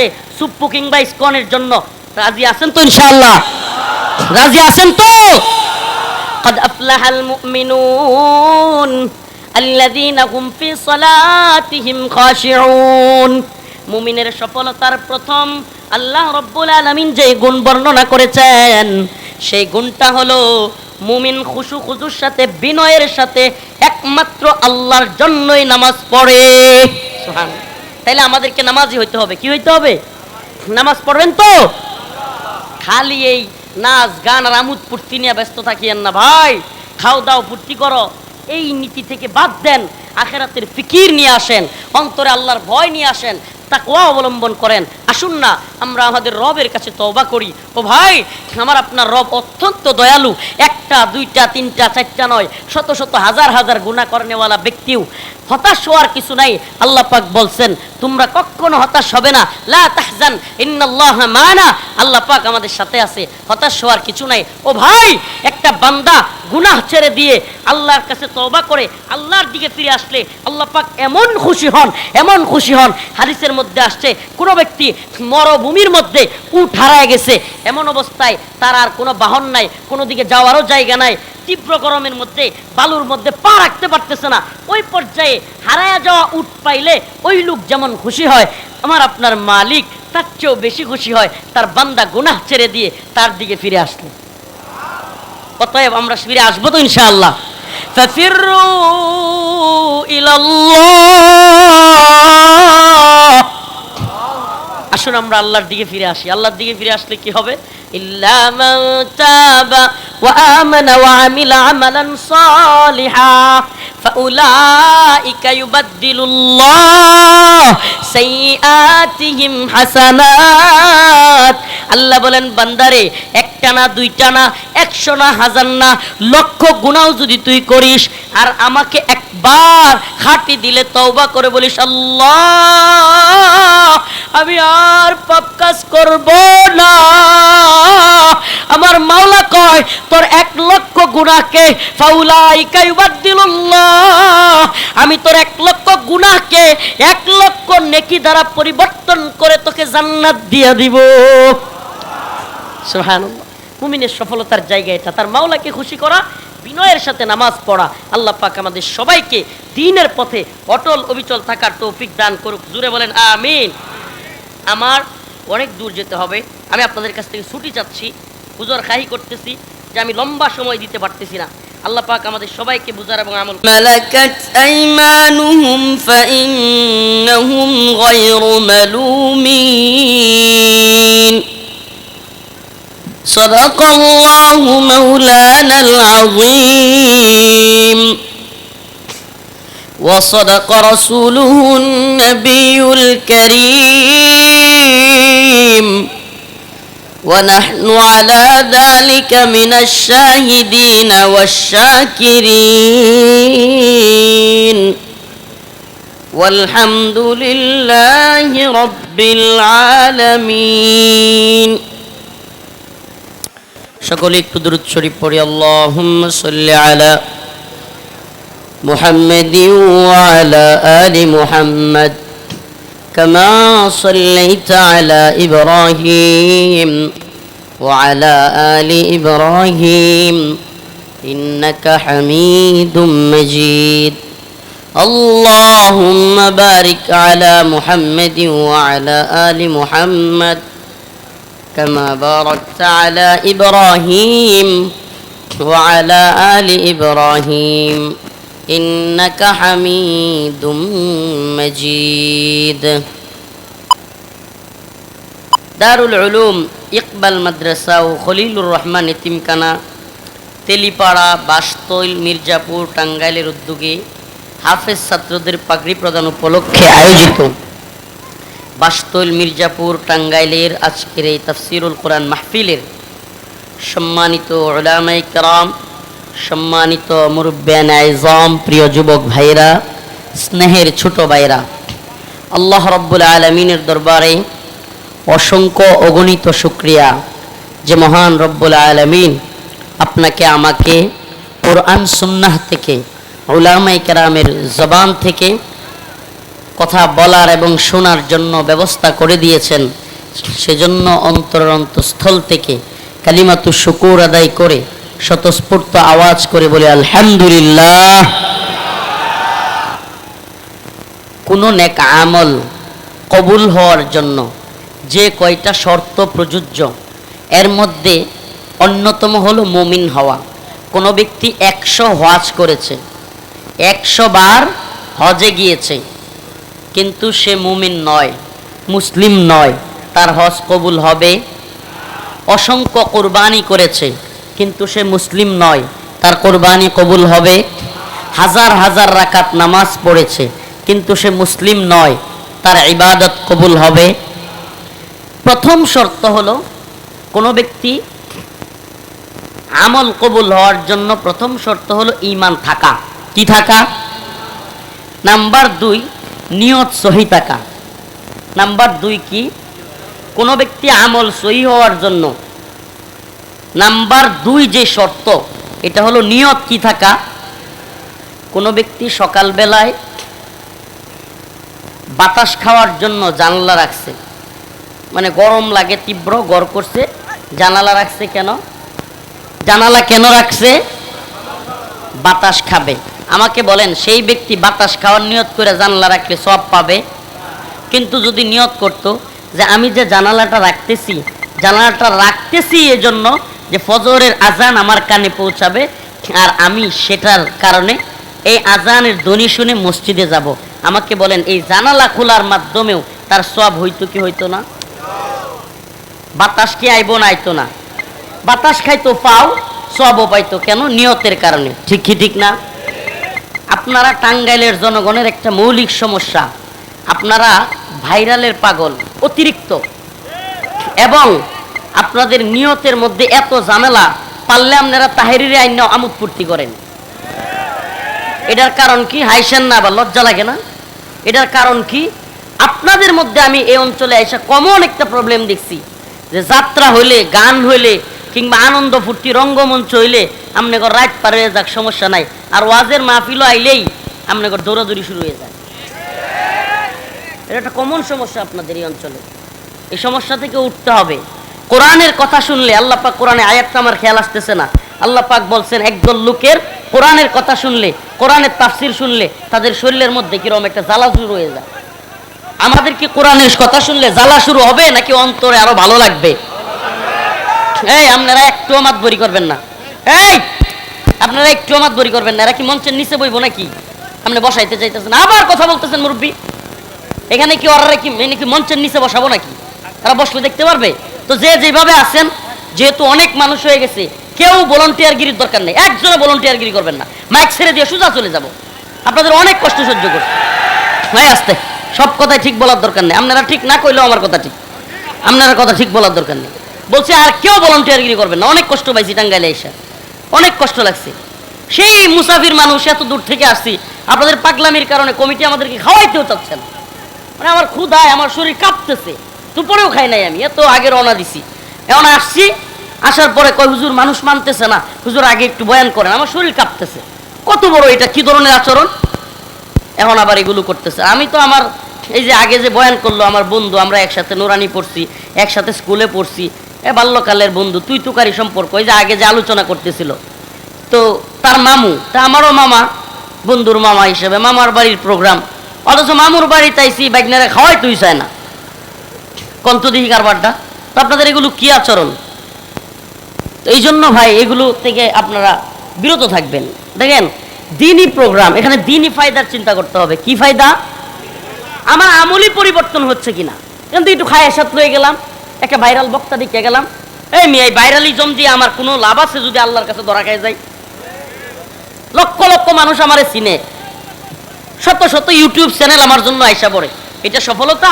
আসলে সুপ্পু কিংবা ইসকনের জন্য রাজি আছেন তো ইনশাআল্লাহ? রাজি আছেন তো? قد أفلح المؤمنون الذين هم في صلاتهم خاشعون। মুমিনের সফলতার প্রথম আল্লাহ রাব্বুল আলামিন যে গুণ বর্ণনা করেছেন সেই গুণটা হলো মুমিন খুশু খুজুর সাথে বিনয়ের সাথে একমাত্র আল্লাহর জন্যই নামাজ পড়ে। সুবহানাল্লাহ। তাইলে আমাদেরকে নামাজি হইতে হবে। কি হইতে হবে? নামাজ পড়বেন তো? খালি এই নাচ গান আর আমোদ ফুর্তি নিয়ে ব্যস্ত থাকিয়েন না ভাই। খাও দাও ফুর্তি করো, এই নীতি থেকে বাদ দেন। আখিরাতের ফিকির নিয়ে আসেন, অন্তরে আল্লাহর ভয় নিয়ে আসেন, তাকওয়া অবলম্বন করেন। আসুন না আমরা আমাদের রবের কাছে তওবা করি। ও ভাই, আমার আপনার রব অত্যন্ত দয়ালু। একটা দুইটা তিনটা চারটা নয়, শত শত হাজার হাজার গুনাহ করেনেওয়ালা ব্যক্তিও হতাশ হওয়ার কিছু নাই। আল্লাহ পাক বলছেন তোমরা কখনো হতাশ হবে না, লা তাহজান ইন্নাল্লাহা মা'না, আল্লাহ পাক আমাদের সাথে আছে, হতাশ হওয়ার কিছু নাই। ও ভাই, একটা বান্দা গুনাহ ছেড়ে দিয়ে আল্লাহর কাছে তওবা করে আল্লাহর দিকে ফিরে আসলে আল্লাহ পাক এমন খুশি হন, এমন খুশি হন। হাদিসের মধ্যে আসছে কোনো ব্যক্তি মরুভূমির মধ্যে উট হারায় গেছে, এমন অবস্থায় তার আর কোনো বাহন নাই, কোনো দিকে যাওয়ারও জায়গা নাই, তীব্র গরমের মধ্যে বালুর মধ্যে পা রাখতে পারতেছে না, ওই পর্যায়ে হারায়া যাওয়া উট পাইলে ওই লোক যেমন খুশি হয়, আমার আপনার মালিক তার চেয়েও বেশি খুশি হয় তার বান্দা গুনাহ ছেড়ে দিয়ে তার দিকে ফিরে আসলে। অতএব আমরা ফিরে আসবো তো ইনশাআল্লাহ। ফাফিরু ইলাল্লাহ, আসুন আমরা আল্লাহর দিকে ফিরে আসি। আল্লাহর দিকে ফিরে আসলে কি হবে? ইল্লা মান তাবা ওয়া আমানা ওয়া আমিলা আমালান সালিহা ফাউলাইকা ইউবাদদিলুল্লাহ সাইয়্যাতিহিম হাসানাত। আল্লাহ বলেন বান্দারে, একটা না দুইটা না, 100 না, 1000 না, লক্ষ গুনাহ যদি তুই করিস আর আমাকে একবার খাঁটি দিলে তওবা করে বলিস আল্লাহ আমি আর পাপ কাজ করব না, আমার মাওলা কয় তোর 1 লক্ষ গুনাহকে ফাউলাইকা ইউবাদদিলুল্লাহ, আমি তোর 1 লক্ষ গুনাহকে 1 লক্ষ নেকি দ্বারা পরিবর্তন করে তোকে জান্নাত দিয়ে দিব। সুবহানাল্লাহ। মুমিনের সফলতার জায়গা এটা, তার মাওলাকে খুশি করা, বিনয়ের সাথে নামাজ পড়া। আল্লাহ পাক আমাদের সবাইকে দ্বীনের পথে অটল অবিচল থাকার তৌফিক দান করুক। জোরে বলেন আমিন। আমার অনেক দূর যেতে হবে, আমি আপনাদের কাছ থেকে ছুটি চাচ্ছি, হুজুর খাহি করতেছি যে আমি লম্বা সময় দিতে পারতেছি না। আল্লাহ পাক আমাদের সবাইকে বুঝার এবং আমল। মালাকাত আইমানুহুম ফাইন্নাহুম গায়রু মালুমিন। সাদাকাল্লাহু মাওলানাল আযীম ওয়া সাদাকা রাসূলুহুন নাবিয়ুল কারীম ونحن على ذلك من الشاهدين والشاكرين والحمد لله رب العالمين। সকলে একটু দুরূদ শরীফ পড়ি। আল্লাহুম্মা সাল্লি আলা মুহাম্মাদিন ওয়া আলা আলি মুহাম্মাদ كما صليت على إبراهيم وعلى آل إبراهيم إنك حميد مجيد. اللهم بارك على محمد وعلى آل محمد كما باركت على إبراهيم وعلى آل إبراهيم إنك حميد مجيد. দারুল উলুম ইকবাল মাদ্রাসা ও খলিলুর রহমান এতিমখানা, তেলিপাড়া, বাসতৈল, মির্জাপুর, টাঙ্গাইলের উদ্যোগে হাফেজ ছাত্রদের পাগড়ি প্রদান উপলক্ষে আয়োজিত বাসতৈল, মির্জাপুর, টাঙ্গাইলের আজকের এই তাফসিরুল কোরআন মাহফিলের সম্মানিত উলামায়ে কেরাম, সম্মানিত মুরব্বিয়ানে আযম, প্রিয় যুবক ভাইরা, স্নেহের ছোট ভাইরা, আল্লাহ রাব্বুল আলামিনের দরবারে অসংখ্য অগণিত শুকরিয়া যে মহান রব্বুল আলামিন আপনাকে আমাকে কোরআন সুন্নাহ থেকে, উলামায়ে কেরামের জবান থেকে কথা বলার এবং শোনার জন্য ব্যবস্থা করে দিয়েছেন, সেজন্য অন্তরস্থল থেকে কালিমাতু শুকুর আদায় করে স্বতঃস্ফূর্ত আওয়াজ করে বলে আলহামদুলিল্লাহ। কোনো নেক আমল কবুল হওয়ার জন্য যে কয়টা শর্ত প্রযোজ্য, এর মধ্যে অন্যতম হলো মুমিন হওয়া। কোনো ব্যক্তি 100 হজ করেছে, 100 বার হজে গিয়েছে, কিন্তু সে মুমিন নয়, মুসলিম নয়, তার হজ কবুল হবে? অসংখ্য কোরবানি করেছে, কিন্তু সে মুসলিম নয়, তার কোরবানি কবুল হবে? হাজার হাজার রাকাত নামাজ পড়েছে, কিন্তু সে মুসলিম নয়, তার ইবাদত কবুল হবে? প্রথম শর্ত হলো কোনো ব্যক্তি আমল কবুল হওয়ার জন্য প্রথম শর্ত হলো ঈমান থাকা। কি থাকা? নাম্বার 2 নিয়ত সহি থাকা। নাম্বার 2 কি? কোনো ব্যক্তি আমল সহি হওয়ার জন্য নাম্বার 2 যে শর্ত, এটা হলো নিয়ত কি থাকা। কোনো ব্যক্তি সকালবেলায় বাতাস খাওয়ার জন্য জানালা রাখছে, মানে গরম লাগে, তীব্র গড় করছে, জানালা রাখছে কেন? জানালা কেন রাখছে? বাতাস খাবে। আমাকে বলেন, সেই ব্যক্তি বাতাস খাওয়ার নিয়ত করে জানালা রাখলে সওয়াব পাবে? কিন্তু যদি নিয়ত করত যে আমি যে জানালাটা রাখতেছি এজন্য যে ফজরের আজান আমার কানে পৌঁছাবে, আর আমি সেটার কারণে এই আজানের ধ্বনি শুনে মসজিদে যাব, আমাকে বলেন এই জানালা খোলার মাধ্যমেও তার সওয়াব হইতো কি হইতো না? বাতাস কি আইব না আইতো না? বাতাস খাইতো পাও, সওয়াবও পাইতো। কেন? নিয়তের কারণে। ঠিক কি ঠিক না? আপনারা টাঙ্গাইলের জনগণের একটা মৌলিক সমস্যা, আপনারা ভাইরালের পাগল অতিরিক্ত, এবং আপনাদের নিয়তের মধ্যে এত ঝামেলা, পারলে আপনারা তাহেরিরে আইন আমোদ ফুর্তি করেন। এটার কারণ কি? হাইসেন না, আবার লজ্জা লাগে না? এটার কারণ কি? আপনাদের মধ্যে আমি এই অঞ্চলে এসে কমন একটা প্রবলেম দেখছি, যে যাত্রা হইলে, গান হইলে, কিংবা আনন্দ ফুর্তি রঙ্গমঞ্চ হইলে আপনাকে রাত পার হয়ে যাক, সমস্যা নাই, আর ওয়াজের মাহফিলও আইলেই আপনাকে দৌড়াদৌড়ি শুরু হয়ে যায়। এটা একটা কমন সমস্যা আপনাদের এই অঞ্চলে। এই সমস্যা থেকে উঠতে হবে। কোরআনের কথা শুনলে, আল্লাহ পাক কোরআনে, আয়াতটা আমার খেয়াল আসতেছে না, আল্লাহ পাক বলছেন একদল লোকের কোরআনের কথা শুনলে, কোরআনের তাফসির শুনলে তাদের শরীরের মধ্যে কিরকম একটা জ্বালা শুরু হয়ে যায়। আমাদের কি কোরআনের কথা শুনলে জ্বালা শুরু হবে, নাকি অন্তরে আরো ভালো লাগবে? এই আপনারা একটু মাতবরি করবেন না, এই আপনারা একটু মাতবরি করবেন না। এরা কি মঞ্চের নিচে বইবো নাকি? আপনি বসাইতে চাইতেছেন, আবার কথা বলতেছেন মুরব্বী। এখানে কি ওরা কি মঞ্চের নিচে বসাবো নাকি? তারা বসলে দেখতে পারবে তো? যে যেভাবে আছেন, যেহেতু অনেক মানুষ হয়ে গেছে, কেউ ভলান্টিয়ারগিরির দরকার নেই, একজনও ভলান্টিয়ারগিরি করবেন না। মাইক ছেড়ে দিয়ে সোজা চলে যাব। আপনাদের অনেক কষ্ট সহ্য করছে ভাই, আসতে সব কথাই ঠিক বলার দরকার নেই। আপনারা ঠিক না কইলেও আমার কথা ঠিক, আপনারা কথা ঠিক বলার দরকার নেই। বলছে আর কেউ ভলান্টিয়ারগিরি করবেন না। অনেক কষ্ট পাইছি টাঙ্গাইলে এসে, অনেক কষ্ট লাগছে। সেই মুসাফির মানুষ, এত দূর থেকে আসছি, আপনাদের পাগলামির কারণে কমিটি আমাদেরকে খাওয়াইতেও চাচ্ছে না। মানে আমার ক্ষুধায় আমার শরীর কাঁপতেছে, দুপুরেও খাই নাই আমি, এত আগে রওনা দিছি। এখন আসছি, আসার পরে কয় হুজুর মানুষ মানতেছে না, হুজুর আগে একটু বয়ান করেন, আমার শরীর কাঁপতেছে। কত বড় এটা, কি ধরনের আচরণ! এখন আবার এগুলো করতেছে। আমি তো আমার এই যে আগে যে বয়ান করলো আমার বন্ধু, আমরা একসাথে নুরানি পড়ছি, একসাথে স্কুলে পড়ছি, বাল্যকালের বন্ধু, তুই তুকারি সম্পর্ক, এই যে আগে যে আলোচনা করতেছিল, তো তার মামু, তা আমারও মামা, বন্ধুর মামা হিসেবে মামার বাড়ির প্রোগ্রাম, অথচ মামুর বাড়িতে আইসি বাইকনারে খাওয়াই তুই চায় না। কন্তদিহি কারবারটা তো। আপনাদের এগুলো কি আচরণ? তো এই জন্য ভাই এগুলো থেকে আপনারা বিরত থাকবেন। দেখেন দিনই প্রোগ্রাম, এখানে দিনই ফায়দার চিন্তা করতে হবে। কি ফায়দা? আমার আমলই পরিবর্তন হচ্ছে কিনা। কিন্তু একটু খায়ের সাথে হয়ে গেলাম, একটা ভাইরাল বক্তা দেখে গেলাম, এই মেয়ে ভাইরালিজম দিয়ে আমার কোনো লাভ আছে যদি আল্লাহর কাছে ধরা খায় যায়? লক্ষ লক্ষ মানুষ আমারে চিনে, শত শত ইউটিউব চ্যানেল আমার জন্য আইসা পড়ে। এটা সফলতা?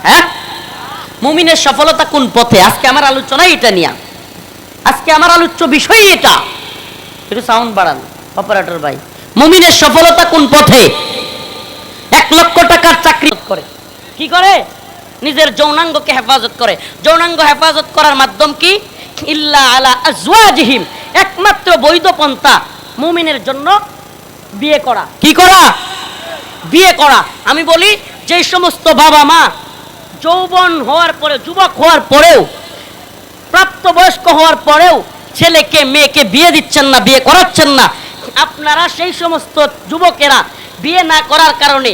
হ্যাঁ, মুমিনের সফলতা কোন পথে? আজকে আমার আলোচনা এটা নিয়ে, আজকে আমার আলোচ্য বিষয় এটা। একটু সাউন্ড বাড়ান অপারেটর ভাই। মুমিনের সফলতা কোন পথে? 1 লক্ষ টাকার চাকরি করে, কি করে? নিজের যৌনাঙ্গকে হেফাজত করে। যৌনাঙ্গ হেফাজত করার মাধ্যম কি? ইল্লা আলা আজওয়াজিহিম, একমাত্র বৈধ পন্থা মুমিনের জন্য বিয়ে করা। কি করা? বিয়ে করা। আমি বলি যে সমস্ত বাবা মা যৌবন হওয়ার পরে, যুবক হওয়ার পরেও, প্রাপ্তবয়স্ক হওয়ার পরেও ছেলেকে মেয়েকে বিয়ে দিচ্ছেন না, বিয়ে করাচ্ছেন না, আপনারা সেই সমস্ত যুবকেরা বিয়ে না করার কারণে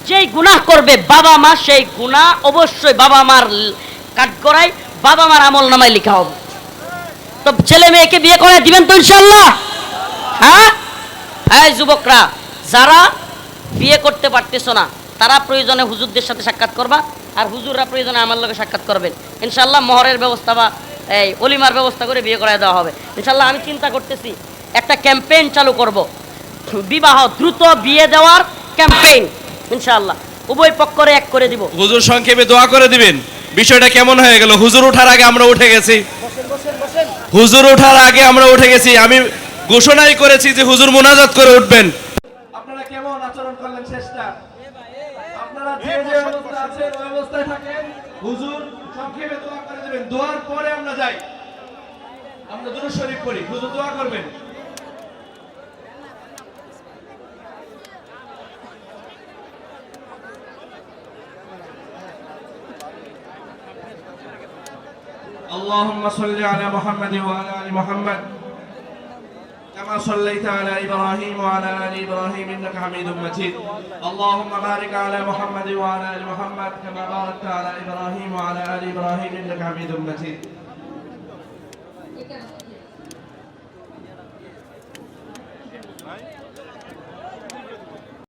যেই গুনাহ করবে বাবা মা, সেই গুনাহ অবশ্যই বাবা মার কাঠগড়ায়, বাবা মার আমল নামায় লেখা হবে। তো ছেলে মেয়েকে বিয়ে করে দিবেন তো ইনশাল্লাহ? হ্যাঁ, এই যুবকরা যারা বিয়ে করতে পারতেছো না, তারা প্রয়োজনে হুজুরদের সাথে সাক্ষাৎ করবা, আর হুজুররা প্রয়োজনে আমার লগে সাক্ষাৎ করবেন। ইনশাল্লাহ মহরের ব্যবস্থা বা এই অলিমার ব্যবস্থা করে বিয়ে করায় দেওয়া হবে ইনশাল্লাহ। আমি চিন্তা করতেছি একটা ক্যাম্পেইন চালু করব, বিবাহ দ্রুত বিয়ে দেওয়ার ক্যাম্পেইন ইনশাআল্লাহ। উভয় পক্ষরে এক করে দিব। হুজুর সংক্ষেপে দোয়া করে দিবেন। বিষয়টা কেমন হয়ে গেল? হুজুর ওঠার আগে আমরা উঠে গেছি, হুজুর ওঠার আগে আমরা উঠে গেছি। আমি ঘোষণাই করেছি যে হুজুর মোনাজাত করে উঠবেন। আপনারা কেমন আচরণ করলেন শেষটা? আপনারা যে যে অবস্থা আছেন ওই অবস্থায় থাকেন। হুজুর সংক্ষেপে দোয়া করে দেবেন, দোয়ার পরে আমরা যাই, আমরা দুরূদ শরীফ পড়ি, হুজুর দোয়া করবেন। اللهم صل على محمد وعلى ال محمد كما صليت على ابراهيم وعلى ال ابراهيم انك حميد مجيد. اللهم بارك على محمد وعلى ال محمد كما باركت على ابراهيم وعلى ال ابراهيم انك حميد مجيد.